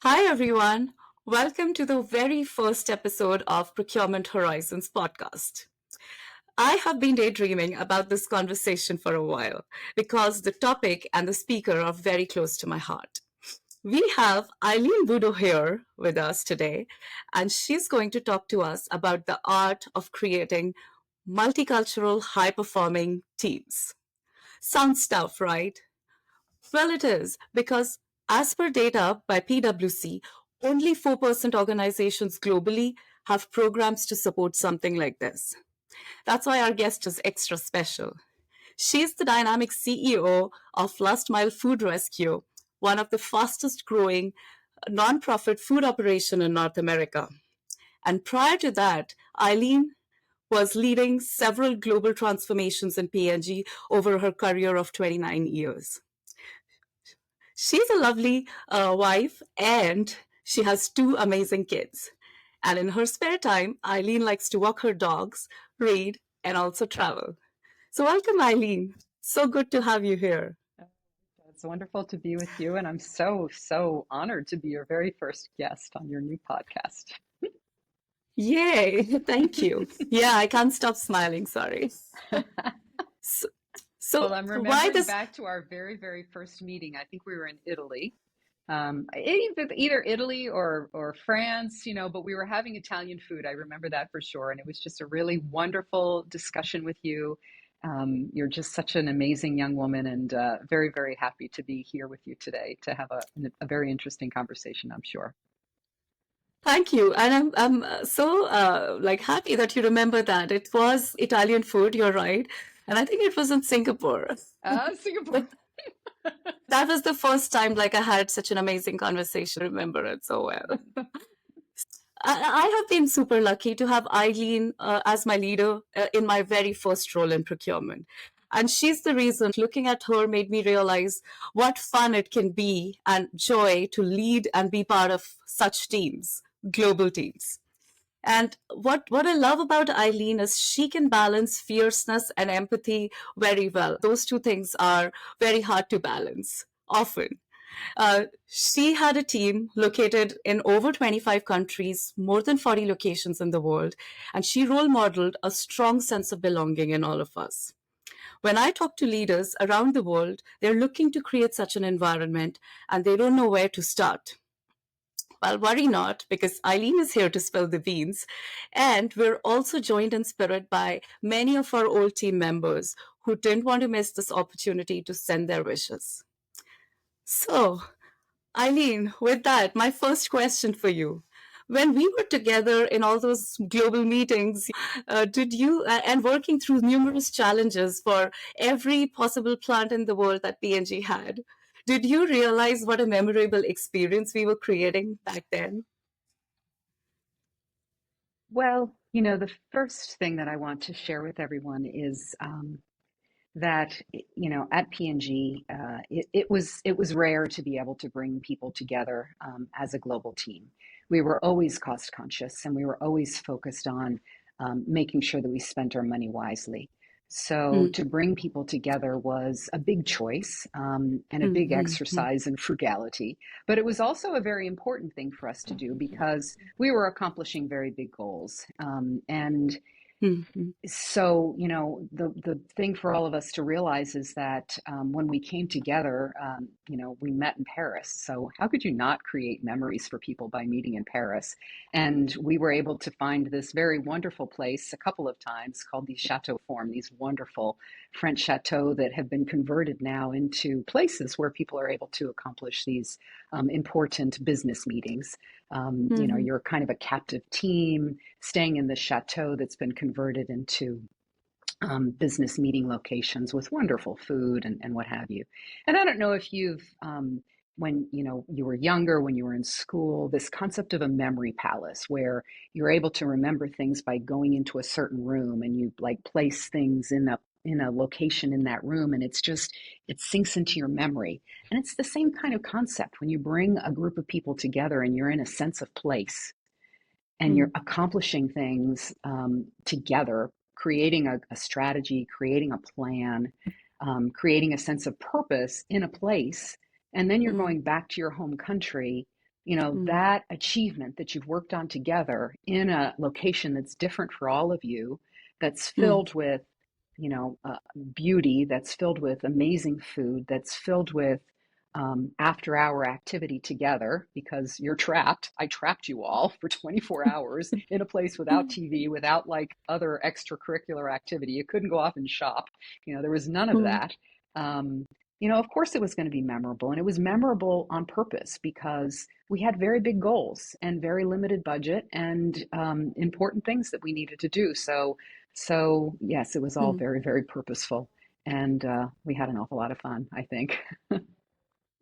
Hi, everyone. Welcome to the very first episode of Procurement Horizons podcast. I have been daydreaming about this conversation for a while because the topic and the speaker are very close to my heart. We have Eileen Budo here with us today, and she's going to talk to us about the art of creating multicultural, high performing teams. Sounds tough, right? Well, it is because, as per data by PwC, only 4% organizations globally have programs to support something like this. That's why our guest is extra special. She's the dynamic CEO of Last Mile Food Rescue, one of the fastest growing nonprofit food operation in North America. And prior to that, Eileen was leading several global transformations in P&G over her career of 29 years. She's a lovely wife and she has two amazing kids. And in her spare time, Eileen likes to walk her dogs, read, and also travel. So, welcome, Eileen. So good to have you here. It's wonderful to be with you, and I'm so honored to be your very first guest on your new podcast. Yay. Thank you. Yeah, I can't stop smiling. Sorry. So, Well, so I'm why remembering this? back to our very first meeting. I think we were in Italy, either Italy or France, but we were having Italian food. I remember that for sure, and it was just a really wonderful discussion with you. You're just such an amazing young woman, and very happy to be here with you today to have a very interesting conversation, I'm sure. Thank you. And I'm so like happy that you remember that. It was Italian food, you're right. And I think it was in Singapore. Singapore. But that was the first time like I had such an amazing conversation. I remember it so well. I have been super lucky to have Eileen as my leader in my very first role in procurement. And she's the reason looking at her made me realize what fun it can be and joy to lead and be part of such teams, global teams. And what I love about Eileen is she can balance fierceness and empathy very well. Those two things are very hard to balance often. She had a team located in over 25 countries, more than 40 locations in the world, and she role modeled a strong sense of belonging in all of us. When I talk to leaders around the world, they're looking to create such an environment and they don't know where to start. Well, worry not, because Eileen is here to spill the beans. And we're also joined in spirit by many of our old team members who didn't want to miss this opportunity to send their wishes. So, Eileen, with that, my first question for you. When we were together in all those global meetings, did you, and working through numerous challenges for every possible plant in the world that P&G had, did you realize what a memorable experience we were creating back then? Well, the first thing that I want to share with everyone is that at P&G, it was rare to be able to bring people together as a global team. We were always cost conscious, and we were always focused on making sure that we spent our money wisely. So Mm, to bring people together was a big choice and a mm, big mm, mm, exercise in frugality. But it was also a very important thing for us to do because we were accomplishing very big goals. And mm, mm, so, the thing for all of us to realize is that when we came together, we met in Paris. So, how could you not create memories for people by meeting in Paris? And we were able to find this very wonderful place a couple of times called the Chateau Forme, these wonderful French chateaux that have been converted now into places where people are able to accomplish these important business meetings. mm, You're kind of a captive team staying in the chateau that's been converted into business meeting locations with wonderful food and what have you. And I don't know if when you were younger, when you were in school, this concept of a memory palace where you're able to remember things by going into a certain room and you like place things in a location in that room, and it sinks into your memory. And it's the same kind of concept when you bring a group of people together and you're in a sense of place and you're mm, accomplishing things together, creating a strategy, creating a plan, creating a sense of purpose in a place, and then you're mm, going back to your home country. mm, that achievement that you've worked on together in a location that's different for all of you, that's mm, filled with, beauty, that's filled with amazing food, that's filled with after hour activity together because you're trapped. I trapped you all for 24 hours in a place without mm, TV, without like other extracurricular activity. You couldn't go off and shop. There was none of mm. that. Of course it was going to be memorable, and it was memorable on purpose because we had very big goals and very limited budget and important things that we needed to do. So yes, it was all Mm. very, very purposeful, and we had an awful lot of fun, I think.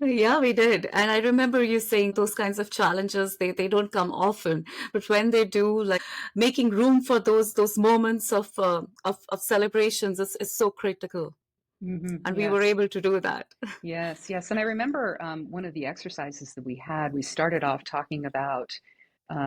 Yeah, we did. And I remember you saying those kinds of challenges, they don't come often, but when they do, like making room for those moments of celebrations is so critical. And we were Yes. able to do that. Yes, yes. And I remember one of the exercises that we had, we started off talking about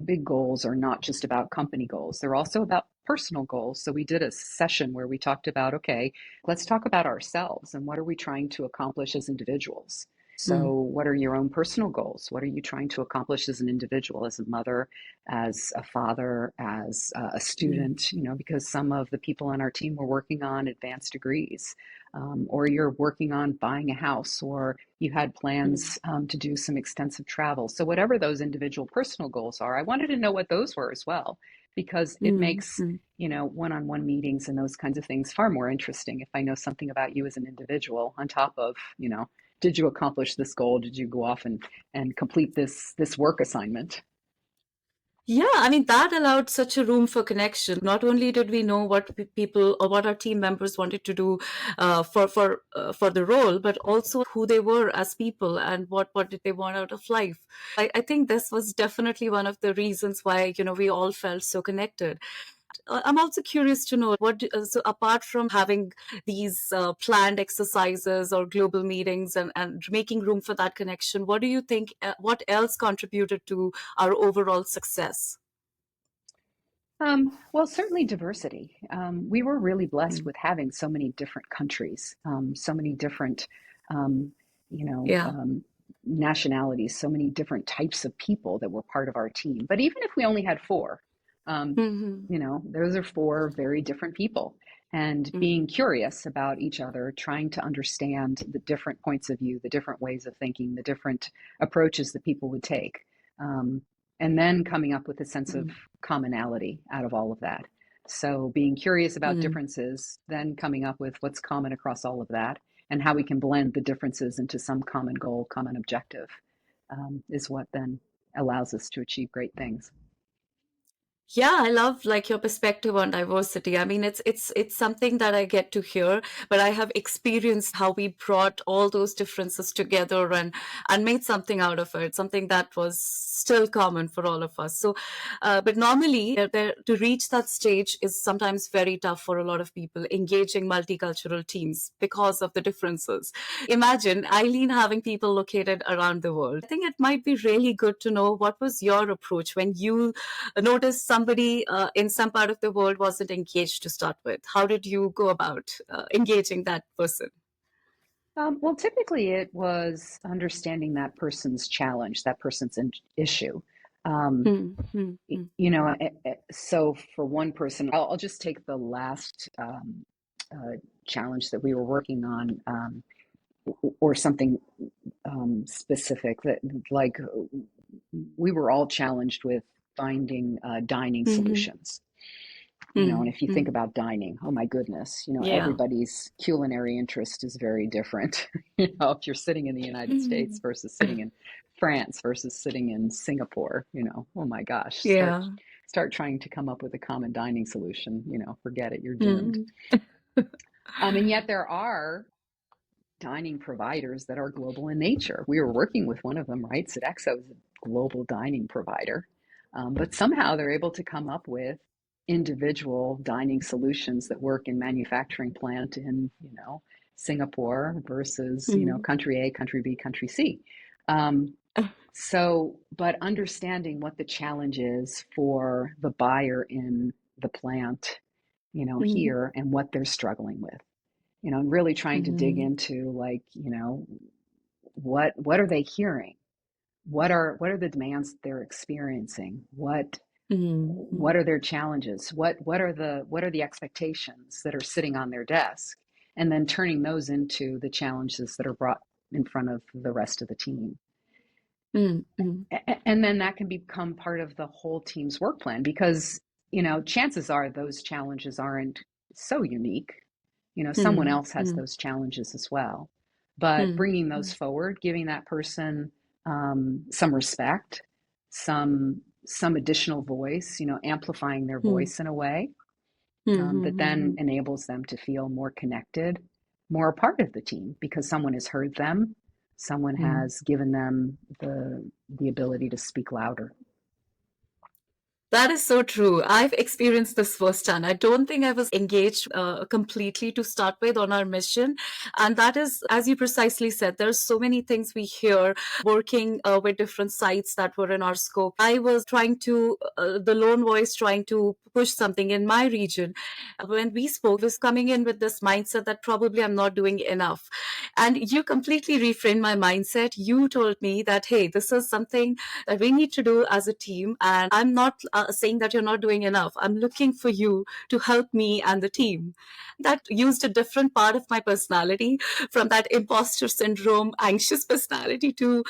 big goals are not just about company goals, they're also about personal goals. So we did a session where we talked about, okay, let's talk about ourselves and what are we trying to accomplish as individuals. So, Mm, what are your own personal goals? What are you trying to accomplish as an individual, as a mother, as a father, as a mm, student? Because some of the people on our team were working on advanced degrees, or you're working on buying a house, or you had mm, plans to do some extensive travel. So, whatever those individual personal goals are, I wanted to know what those were as well, because it mm, makes, mm. one on one meetings and those kinds of things far more interesting if I know something about you as an individual, on top of, did you accomplish this goal? Did you go off and complete this work assignment? Yeah, I mean, that allowed such a room for connection. Not only did we know what people or what our team members wanted to do for the role, but also who they were as people and what did they want out of life. I think this was definitely one of the reasons why we all felt so connected. I'm also curious to know so apart from having these planned exercises or global meetings and making room for that connection, what do you think, what else contributed to our overall success? Well, certainly diversity. We were really blessed Mm. with having so many different countries, so many different, um, you know, Yeah. um, nationalities, so many different types of people that were part of our team. But even if we only had four, um, Hmm. those are four very different people. And Mm. being curious about each other, trying to understand the different points of view, the different ways of thinking, the different approaches that people would take. Um, and then coming up with a sense of Mm. commonality out of all of that. So being curious about Mm. differences, then coming up with what's common across all of that, and how we can blend the differences into some common goal, common objective, is what then allows us to achieve great things. Yeah, I love like your perspective on diversity. I mean, it's something that I get to hear, but I have experienced how we brought all those differences together and made something out of it, something that was still common for all of us. So, but normally to reach that stage is sometimes very tough for a lot of people engaging multicultural teams because of the differences. Imagine Eileen having people located around the world. I think it might be really good to know what was your approach when you noticed somebody in some part of the world wasn't engaged to start with. How did you go about engaging that person? Well, typically it was understanding that person's challenge, that person's issue. Um, Mm, mm, mm, so for one person, I'll just take the last challenge that we were working on, or something specific that, like, we were all challenged with finding dining mhm, solutions. And mm, if you think mm. about dining, oh my goodness, Yeah. everybody's culinary interest is very different. If you're sitting in the United States Mm. versus sitting in France versus sitting in Singapore, oh my gosh, start Yeah. start trying to come up with a common dining solution, forget it, you're doomed. Mm, And yet there are dining providers that are global in nature. We were working with one of them, right? Sodexo is a global dining provider. But somehow they're able to come up with individual dining solutions that work in manufacturing plant in, Singapore versus, mm, country A, country B, country C. Um, but understanding what the challenge is for the buyer in the plant, mm, here, and what they're struggling with, and really trying to dig mm, into, like, what are they hearing? what are the demands they're experiencing? What Mm-hmm. are their challenges? What are the expectations that are sitting on their desk? And then turning those into the challenges that are brought in front of the rest of the team. Mm-hmm. And then that can become part of the whole team's work plan because, chances are those challenges aren't so unique. Someone else has Mm-hmm. those challenges as well. But bringing those forward, giving that person some respect, some additional voice, amplifying their Mm-hmm. voice in a way that then Mm-hmm. enables them to feel more connected, more a part of the team because someone has heard them, someone Mm-hmm. has given them the ability to speak louder. That is so true. I've experienced this firsthand. I don't think I was engaged completely to start with on our mission. And that is, as you precisely said, there's so many things we hear working with different sites that were in our scope. I was trying to, the lone voice trying to push something in my region. When we spoke, was coming in with this mindset that probably I'm not doing enough. And you completely reframed my mindset. You told me that, hey, this is something that we need to do as a team. And I'm not saying that you're not doing enough. I'm looking for you to help me and the team. That used a different part of my personality from that imposter syndrome, anxious personality to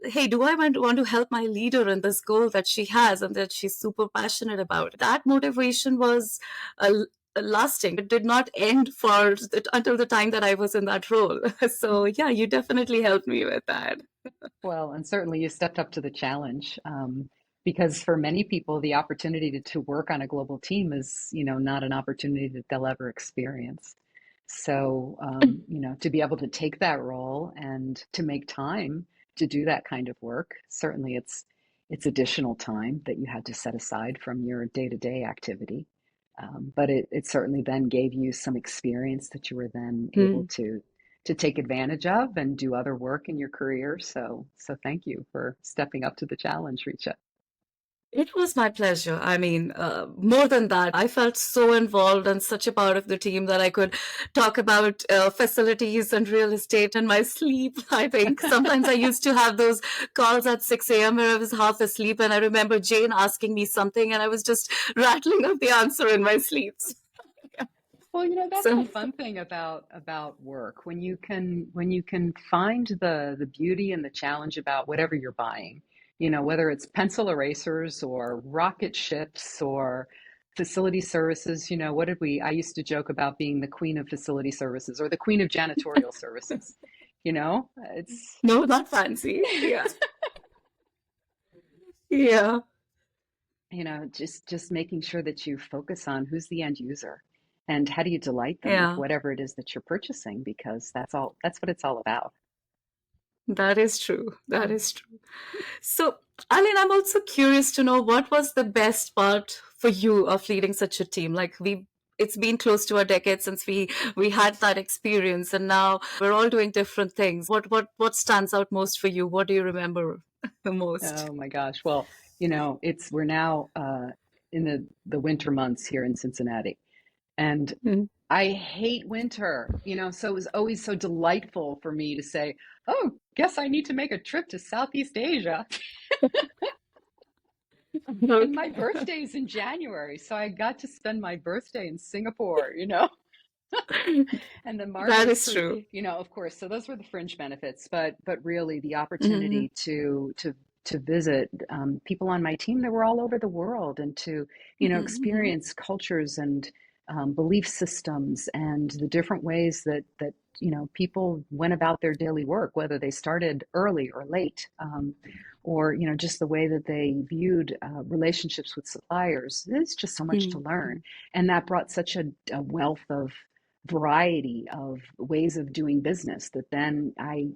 hey, do I want to help my leader in this goal that she has and that she's super passionate about? That motivation was lasting. It did not end until the time that I was in that role. So yeah, you definitely helped me with that. Well, and certainly you stepped up to the challenge because for many people, the opportunity to work on a global team is, not an opportunity that they'll ever experience. So, to be able to take that role and to make time to do that kind of work, certainly it's additional time that you had to set aside from your day-to-day activity. But it certainly then gave you some experience that you were then able Hmm. to take advantage of and do other work in your career. So thank you for stepping up to the challenge, Richa. It was my pleasure. I mean, more than that, I felt so involved and such a part of the team that I could talk about facilities and real estate in my sleep. I think sometimes I used to have those calls at 6 a.m. where I was half asleep, and I remember Jane asking me something, and I was just rattling up the answer in my sleep. Well, that's the So, fun thing about work when you can find the beauty and the challenge about whatever you're buying. Whether it's pencil erasers or rocket ships or facility services. What did we? I used to joke about being the queen of facility services or the queen of janitorial services. It's no, not fancy. Yeah. Yeah. just making sure that you focus on who's the end user and how do you delight them with Yeah. whatever it is that you're purchasing because that's what it's all about. That is true. That is true. So, Aline, I'm also curious to know what was the best part for you of leading such a team? It's been close to a decade since we had that experience, and now we're all doing different things. What stands out most for you? What do you remember the most? Oh my gosh. Well, it's we're now in the winter months here in Cincinnati, and Mm. I hate winter, so it was always so delightful for me to say, "Oh, guess I need to make a trip to Southeast Asia." And my Okay. birthday's in January, so I got to spend my birthday in Singapore, and the That marvelous is food, true. of course. So those were the fringe benefits, but really the Hmm. opportunity to visit people on my team that were all over the world and to Hmm. experience cultures and belief systems and the different ways that people went about their daily work, whether they started early or late, or just the way that they viewed relationships with suppliers. There's just so much to learn, and that brought such a wealth of variety of ways of doing business that then I,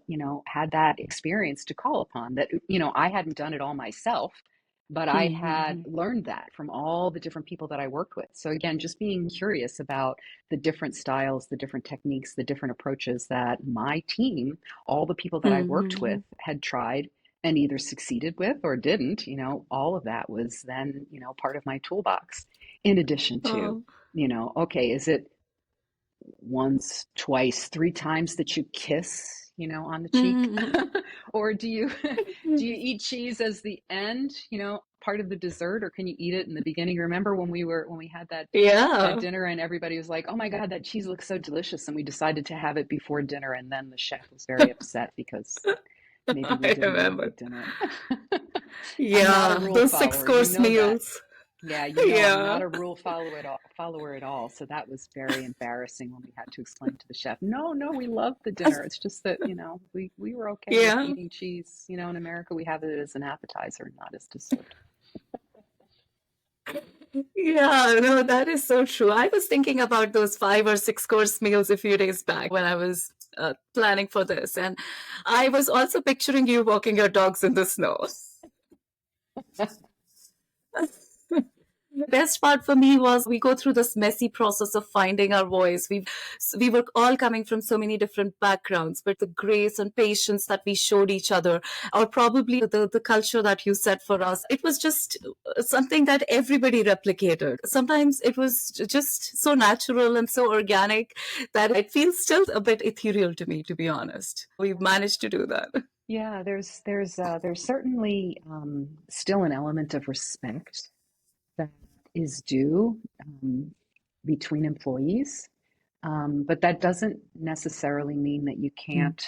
had that experience to call upon that, I hadn't done it all myself, but I had Hmm. learned that from all the different people that I worked with. So again, just being curious about the different styles, the different techniques, the different approaches that my team, all the people that I worked with Hmm. had tried and either succeeded with or didn't, all of that was then, part of my toolbox. In addition to, Oh. okay, is it once, twice, three times that you kiss, on the cheek? Mhm. Or do you eat cheese as the end, part of the dessert, or can you eat it in the beginning? Remember when we had that Yeah, dinner and everybody was like, "Oh my God, that cheese looks so delicious," and we decided to have it before dinner, and then the chef was very upset because maybe we I didn't eat it remember. with dinner. I'm not a Yeah, rule those six follower. You course know that. meals. Yeah, I'm not Yeah, a rule follower at all. So that was very embarrassing when we had to explain to the chef, no, no, we love the dinner. It's just that, we were okay with yeah. eating cheese. In America, we have it as an appetizer, not as dessert. Yeah, no, that is so true. I was thinking about those 5 or 6 course meals a few days back when I was planning for this. And I was also picturing you walking your dogs in the snow. The best part for me was we go through this messy process of finding our voice. We were all coming from so many different backgrounds, but the grace and patience that we showed each other, or probably the culture that you set for us, it was just something that everybody replicated. Sometimes it was just so natural and so organic that it feels still a bit ethereal to me, to be honest. We've managed to do that. Yeah, there's certainly still an element of respect that is due between employees. But that doesn't necessarily mean that you Mm, can't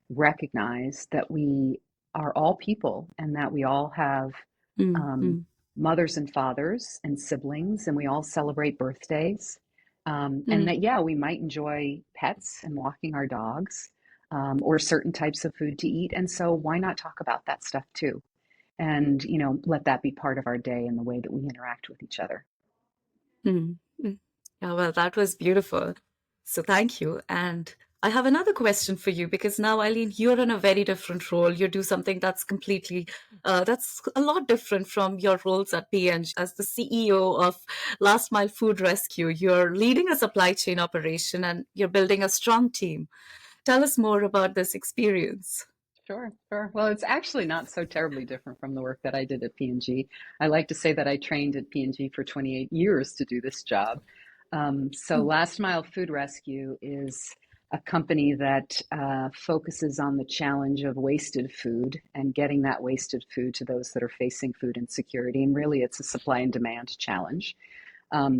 recognize that we are all people and that we all have mm, um, mm, mothers and fathers and siblings, and we all celebrate birthdays. And mm, that, yeah, we might enjoy pets and walking our dogs, or certain types of food to eat. And so, why not talk about that stuff too? And, let that be part of our day and the way that we interact with each other. mm, mm. Yeah, well, that was beautiful. So thank you. And I have another question for you because now, Eileen, you're in a very different role. You do something that's that's a lot different from your roles at P&G. As the CEO of Last Mile Food Rescue, you're leading a supply chain operation and you're building a strong team. Tell us more about this experience. Sure, sure. Well, it's actually not so terribly different from the work that I did at P&G. I like to say that I trained at P&G for 28 years to do this job. So Mm, Last Mile Food Rescue is a company that focuses on the challenge of wasted food and getting that wasted food to those that are facing food insecurity. And really, it's a supply and demand challenge.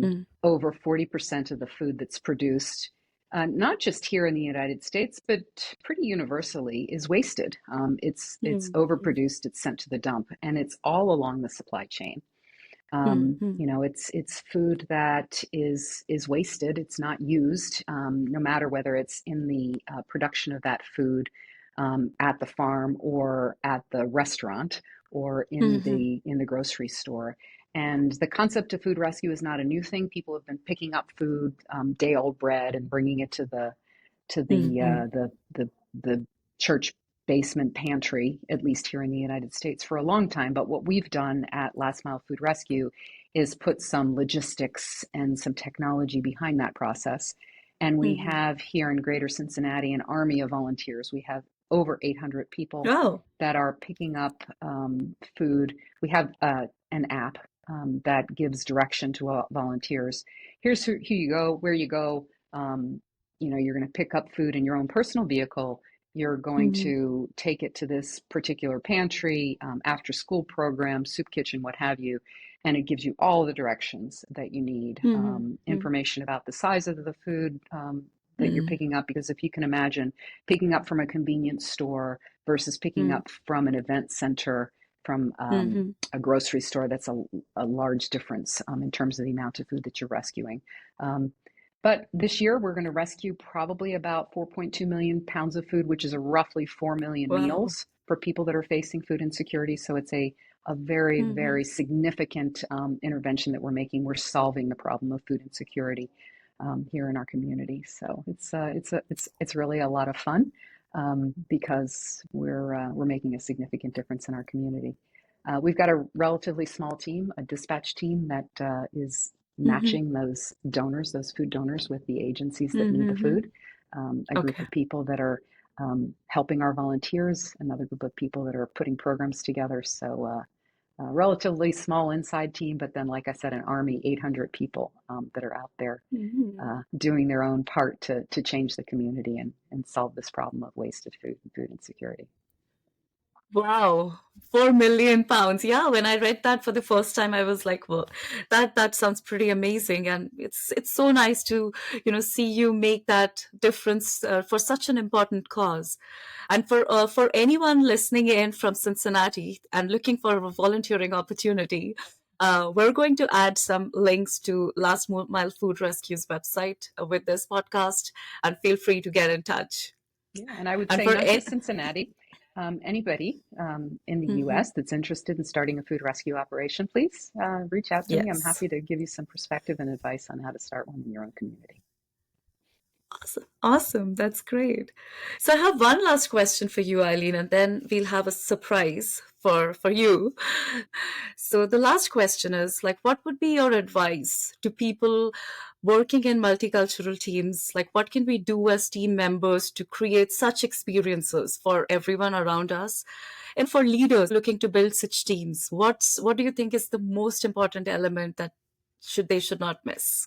mm, Over 40% of the food that's produced, not just here in the United States, but pretty universally, is wasted. It's mm, mm, overproduced, it's sent to the dump, and it's all along the supply chain. mm, mm, It's food that is wasted. It's not used, no matter whether it's in the production of that food at the farm or at the restaurant or in mm, the grocery store. And the concept of food rescue is not a new thing. People have been picking up food, day old bread, and bringing it to mm, mm, the church basement pantry, at least here in the United States, for a long time. But what we've done at Last Mile Food Rescue is put some logistics and some technology behind that process. And we mm. have here in Greater Cincinnati an army of volunteers. We have over 800 people Oh. that are picking up food. We have an app that gives direction to volunteers. Here's who you go, where you go. You're going to pick up food in your own personal vehicle. You're going Mm, to take it to this particular pantry, after school program, soup kitchen, what have you. And it gives you all the directions that you need, mm, mm, information about the size of the food that you're mm, picking up. Because if you can imagine picking up from a convenience store versus picking mm, up from an event center, from mhm. a grocery store, that's a large difference in terms of the amount of food that you're rescuing. Um, but this year, we're going to rescue probably about 4.2 million pounds of food, which is a roughly 4 million Wow. meals for people that are facing food insecurity. So it's a very, Mhm. very significant intervention that we're making. We're solving the problem of food insecurity here in our community. So it's really a lot of fun because we're making a significant difference in our community. We've got a relatively small team, a dispatch team that is Mhm. matching those donors, those food donors, with the agencies that need the Mhm. food. A group Okay. of people that are helping our volunteers, another group of people that are putting programs together. So relatively small inside team, but then, like I said, an army, 800 people that are out there Mhm. doing their own part to change the community and solve this problem of wasted food and food insecurity. Wow, 4 million pounds. Yeah, when I read that for the first time, I was like, "Well, that sounds pretty amazing," and it's so nice to see you make that difference for such an important cause. And for anyone listening in from Cincinnati and looking for a volunteering opportunity, we're going to add some links to Last Mile Food Rescue's website with this podcast, and feel free to get in touch. Yeah, and I would And say for not it, just Cincinnati, anybody in the US that's interested in starting a food rescue operation, please reach out to me. I'm yes. happy to give you some perspective and advice on how to start one in your own community. Awesome. Awesome. That's great. So I have one last question for you, Eileen, and then we'll have a surprise for you. So the last question is like, what would be your advice to people working in multicultural teams? Like, what can we do as team members to create such experiences for everyone around us? And for leaders looking to build such teams, what do you think is the most important element that they should not miss?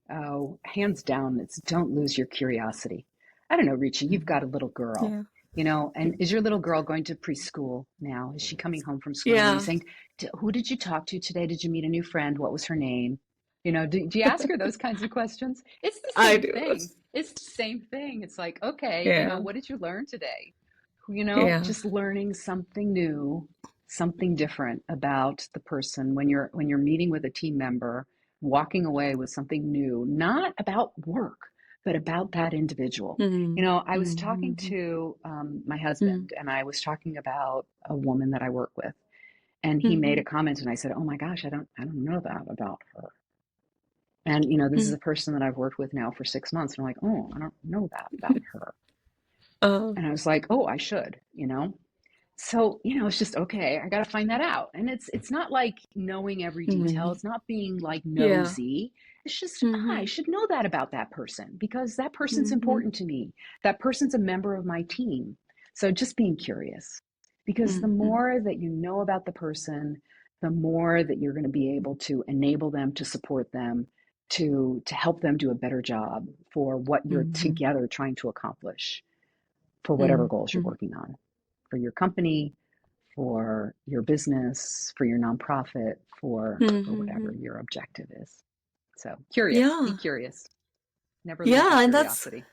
Oh, hands down, it's don't lose your curiosity. I don't know, Richie, you've got a little girl, Yeah. and is your little girl going to preschool now? Is she coming home from school and you Yeah. saying, who did you talk to today? Did you meet a new friend? What was her name? Do you ask her those kinds of questions? It's the I same do. thing. It's the same thing. It's like, okay, Yeah. what did you learn today? Yeah. Just learning something new, something different about the person when you're meeting with a team member, walking away with something new, not about work, but about that individual. Mm, I was talking mm, to my mm, husband, and I was talking about a woman that I work with, and he made a mm, comment, and I said, "Oh my gosh, I don't know that about her." And this is mm. a person that I've worked with now for 6 months, and I'm like, "Oh, I don't know that about her." Oh, And I was like, "Oh, I should." So, it's just okay, I got to find that out. And it's not like knowing every detail. mm, It's not being like yeah. nosy. It's just, I Mm, should know that about that person because that person's mm, important to me. That person's a member of my team. So just being curious because the mm, more that you know about the person, the more that you're going to be able to enable them, to support them, to help them do a better job for what you're mm, together trying to accomplish for whatever mm, goals you're mm, working on for your company, for your business, for your nonprofit, for whatever mm. your objective is. So curious, be Yeah. curious. Never lose your Yeah, and that's curiosity.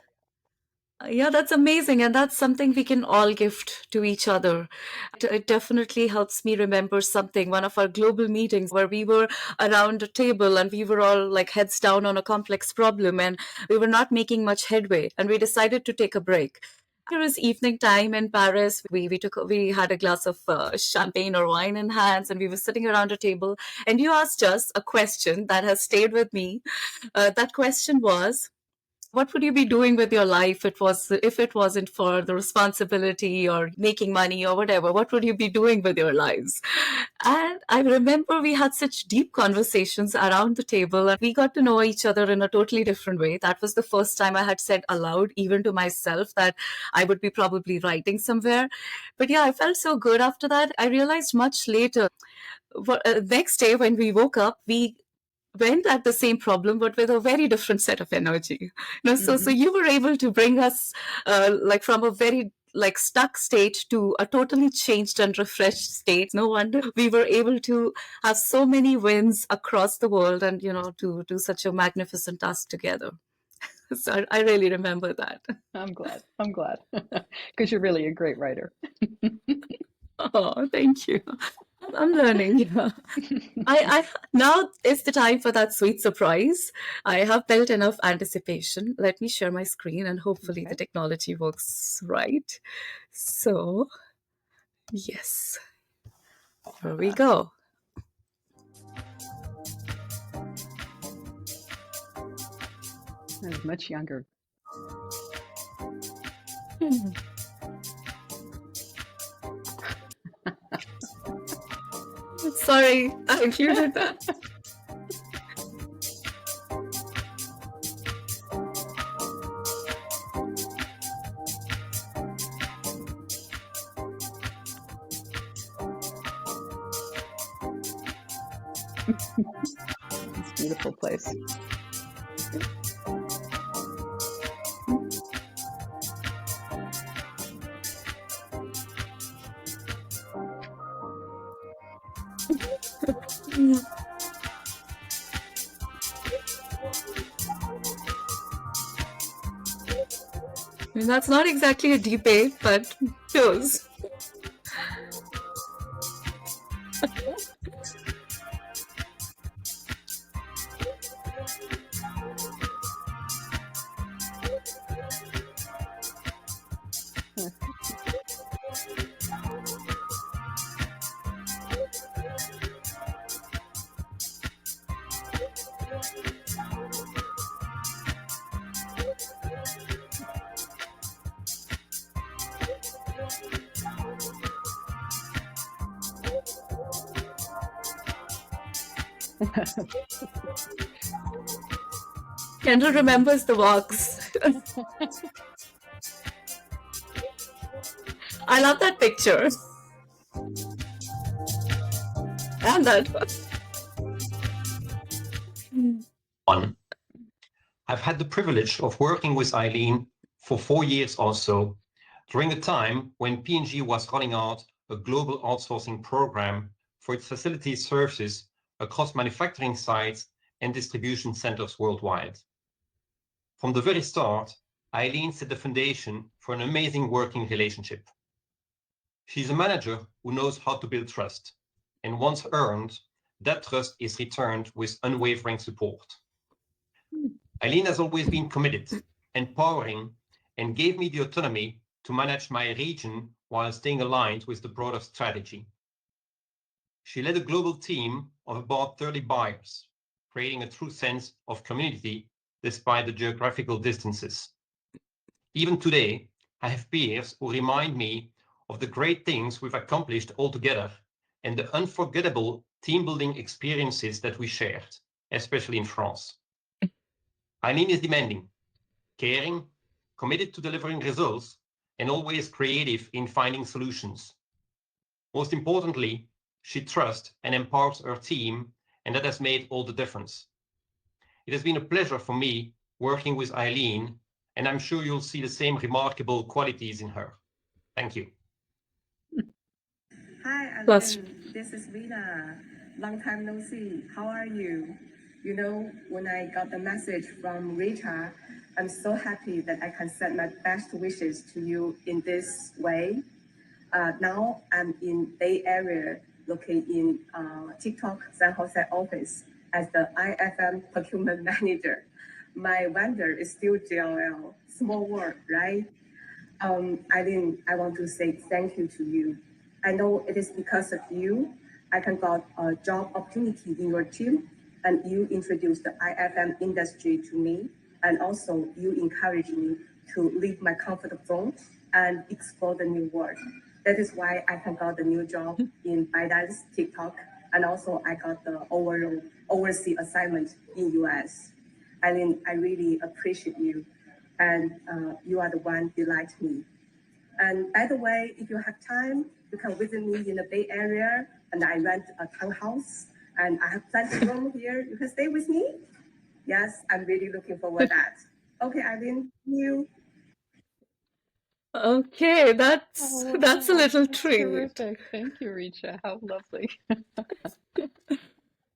yeah, that's amazing. And that's something we can all gift to each other. It definitely helps me remember something. One of our global meetings where we were around a table and we were all like heads down on a complex problem and we were not making much headway. And we decided to take a break. It was evening time in Paris. We had a glass of champagne or wine in hands, and we were sitting around a table. And you asked us a question that has stayed with me. That question was, what would you be doing with your life if it wasn't for the responsibility or making money or whatever? What would you be doing with your lives? And I remember we had such deep conversations around the table and we got to know each other in a totally different way. That was the first time I had said aloud, even to myself, that I would be probably writing somewhere. But yeah, I felt so good after that. I realized much later, next day when we woke up, we went at the same problem but with a very different set of energy. So Hmm. you were able to bring us like from a very like stuck state to a totally changed and refreshed state. No wonder we were able to have so many wins across the world and to do such a magnificent task together. So I really remember that. I'm glad. I'm glad because you're really a great writer. Oh, thank you. I'm learning. Yeah. I now is the time for that sweet surprise. I have built enough anticipation. Let me share my screen and hopefully the Okay. technology works right. So, yes, here we go. I was much younger. Hmm. Sorry, I included that. It's a beautiful place. I mean, that's not exactly a debate, but close. Kendall remembers the walks. I love that picture. And that one. I've had the privilege of working with Eileen for 4 years or so, during a time when P&G was rolling out a global outsourcing program for its facilities services across manufacturing sites and distribution centers worldwide. From the very start, Eileen set the foundation for an amazing working relationship. She's a manager who knows how to build trust, and once earned, that trust is returned with unwavering support. Eileen has always been committed, empowering, and gave me the autonomy to manage my region while staying aligned with the broader strategy. She led a global team of about 30 buyers, creating a true sense of community despite the geographical distances. Even today, I have peers who remind me of the great things we've accomplished all together and the unforgettable team-building experiences that we shared, especially in France. Eileen is demanding, caring, committed to delivering results, and always creative in finding solutions. Most importantly, she trusts and empowers her team, and that has made all the difference. It has been a pleasure for me working with Eileen, and I'm sure you'll see the same remarkable qualities in her. Thank you. Hi, plus. Eileen. This is Rita. Long time no see. How are you? You know, when I got the message from Rita, I'm so happy that I can send my best wishes to you in this way. Now I'm in Bay Area, located in TikTok San Jose office as the IFM procurement manager. My vendor is still JLL. Small world, right? Eileen, I want to say thank you to you. I know it is because of you I can got a job opportunity in your team, and you introduced the IFM industry to me, and also you encouraged me to leave my comfort zone and explore the new world. That is why I can got the new job in ByteDance TikTok, and also I got the overseas assignment in US. Eileen, I really appreciate you, and you are the one delight me. And by the way, if you have time, you can visit me in the Bay Area, and I rent a townhouse, and I have plenty of room here. You can stay with me. Yes, I'm really looking forward to that. Okay, Eileen, you. Okay, that's Oh, a little that's treat. terrific. Thank you, Richa. How lovely.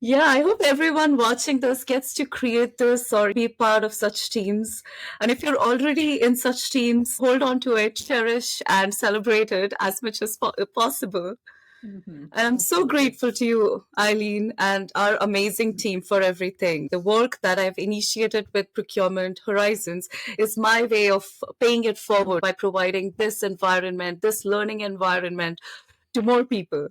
Yeah, I hope everyone watching this gets to create this or be part of such teams. And if you're already in such teams, hold on to it, cherish and celebrate it as much as possible. And I'm so grateful to you, Eileen, and our amazing team for everything. The work that I've initiated with Procurement Horizons is my way of paying it forward by providing this environment, this learning environment to more people.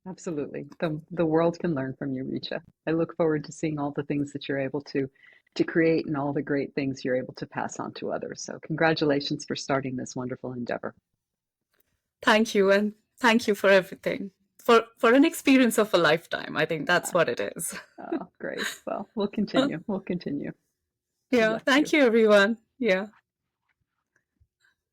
Absolutely. The world can learn from you, Richa. I look forward to seeing all the things that you're able to create and all the great things you're able to pass on to others. So congratulations for starting this wonderful endeavor. Thank you, and thank you for everything. For an experience of a lifetime. I think that's what it is. Oh, great. Well, we'll continue. We'll continue. Yeah, thank you, everyone. Yeah.